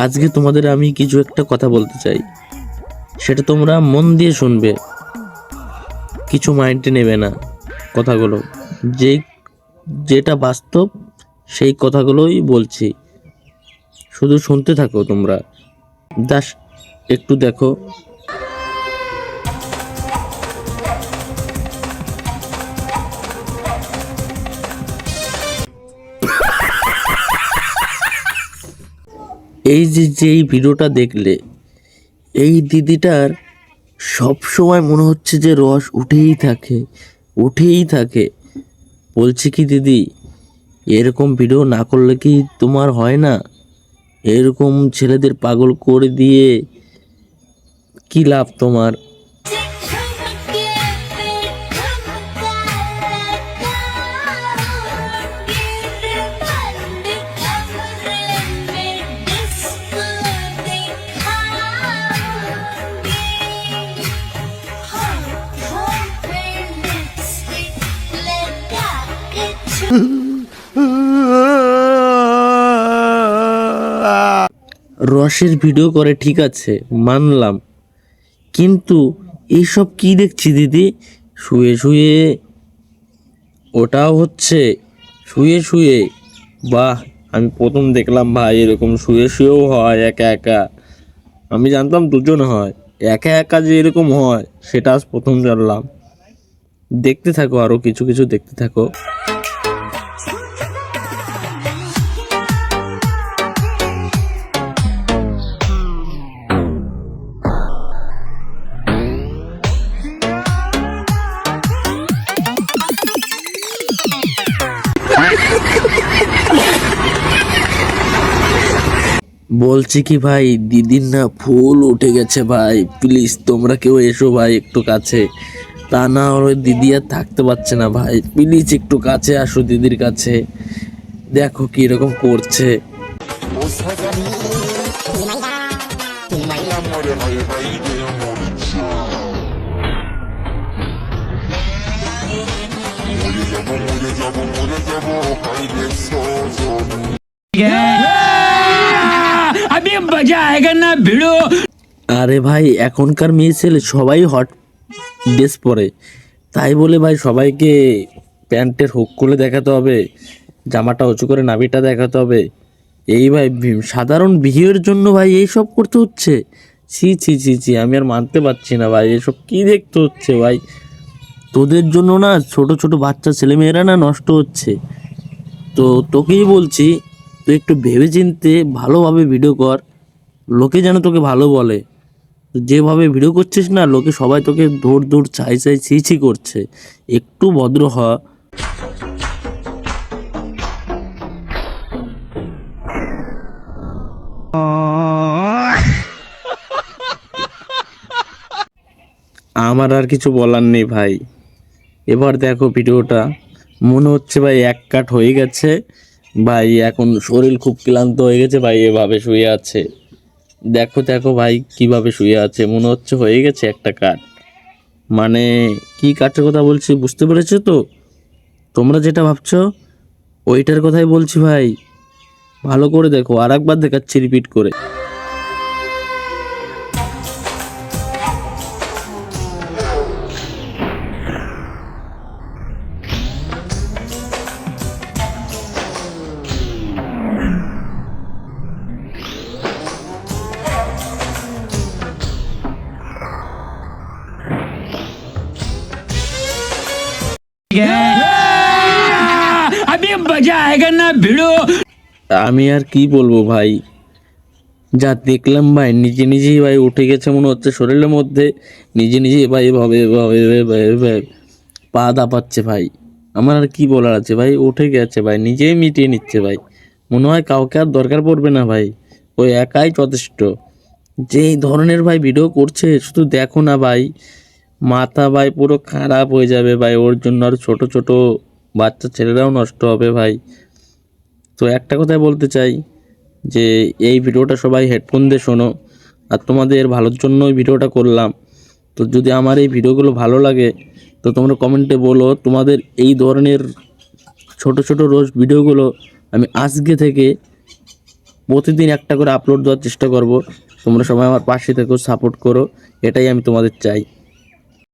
আজকে তোমাদের আমি কিছু একটা কথা বলতে চাই, সেটা তোমরা মন দিয়ে শুনবে, কিছু মাইন্ডে নেবে না কথাগুলো। যে যেটা বাস্তব সেই কথাগুলোই বলছি, শুধু শুনতে থাকো তোমরা। জাস্ট একটু দেখো। এই যে ভিডিওটা দেখলে, এই দিদিটার সব সময় মনে হচ্ছে যে রস উঠেই থাকে। বলছি কি দিদি, এরকম ভিডিও না করলে কি তোমার হয় না? এরকম ছেলেদের পাগল করে দিয়ে কি লাভ তোমার? রসের ভিডিও করে ঠিক আছে, মানলাম, কিন্তু এইসব কি দেখছি দিদি? শুয়ে শুয়ে ওটাও হচ্ছে, শুয়ে বাহ! আমি প্রথম দেখলাম ভাই এরকম শুয়ে শুয়েও হয় একা একা। আমি জানতাম দুজন হয়, একা একা যে এরকম হয় সেটা আজ প্রথম জানলাম। দেখতে থাকো, আরো কিছু কিছু দেখতে থাকো। বলছি কি ভাই, দিদির না ফুল উঠে গেছে ভাই, প্লিজ তোমরা কেউ এসো ভাই একটু কাছে। তা না হলে দিদি আর থাকতে পারছে না ভাই, প্লিজ একটু কাছে আসো দিদির কাছে। দেখো কি এরকম করছে। अभी मजा आएगा ना भिड़ो। আরে ভাই, এখনকার মেয়ে ছেলে সবাই হট ড্রেস পরে, তাই বলে ভাই সবাইকে প্যান্টের হুক খুলে দেখাতে হবে, জামাটা উঁচু করে নাভিটা দেখাতে হবে? এই ভাই সাধারণ বিহের জন্য ভাই এই সব করতে হচ্ছে? ছি ছি ছি ছি, আমি আর মানতে পারছি না ভাই, এসব কি দেখতে হচ্ছে ভাই? তোদের জন্য না ছোট ছোট বাচ্চা ছেলেমেয়েরা না নষ্ট হচ্ছে। তো তোকেই বলছি, তুই একটু ভেবে চিনতে ভালোভাবে ভিডিও কর, লোকে যেন তোকে ভালো বলে। যেভাবে ভিডিও করছিস না, লোকে সবাই তোকে দৌড় চাই ছি ছি করছে। একটু ভদ্র হ। আমার আর কিছু বলার নেই ভাই। এবার দেখো ভিডিওটা, মনে হচ্ছে ভাই এক কাট হয়ে গেছে ভাই, এখন শরীর খুব ক্লান্ত হয়ে গেছে ভাই, এভাবে শুয়ে আছে। দেখো দেখো ভাই কিভাবে শুয়ে আছে, মনে হচ্ছে হয়ে গেছে একটা কাট। মানে কি কাটের কথা বলছি বুঝতে পেরেছো তো? তোমরা যেটা ভাবছো ওইটার কথাই বলছি ভাই। ভালো করে দেখো, আর একবার দেখাচ্ছি রিপিট করে। अभी मजा आएगा ना भिड़ो। আমি আর কি বলবো ভাই, যা দেখলাম ভাই নিজেই ভাই উঠে গেছে মনে হচ্ছে শরীরের মধ্যে, নিজেই ভাই এভাবে পা দাপাচ্ছে ভাই। আমার আর কি বলার আছে ভাই, উঠে গেছে ভাই, নিজেই মিটিয়ে নিচ্ছে ভাই। মনে হয় কাউকে আর দরকার পড়বে না ভাই, ওই একাই যথেষ্ট। যেই ধরনের ভাই ভিডিও করছে শুধু দেখো না ভাই, মাথা ভাই পুরো খারাপ হয়ে যাবে ভাই, ওর জন্য আর ছোট ছোট বাচ্চা ছেলেরাও নষ্ট হবে ভাই। তো একটা কথাই বলতে চাই যে এই ভিডিওটা সবাই হেডফোন দিয়ে শোনো, আর তোমাদের ভালোর জন্যই ভিডিওটা করলাম। তো যদি আমার এই ভিডিওগুলো ভালো লাগে তো তোমরা কমেন্টে বলো, তোমাদের এই ধরনের ছোট ছোট রোজ ভিডিওগুলো আমি আজকে থেকে প্রতিদিন একটা করে আপলোড দেওয়ার চেষ্টা করব। তোমরা সবাই আমার পাশে থেকো, সাপোর্ট করো, এটাই আমি তোমাদের চাই।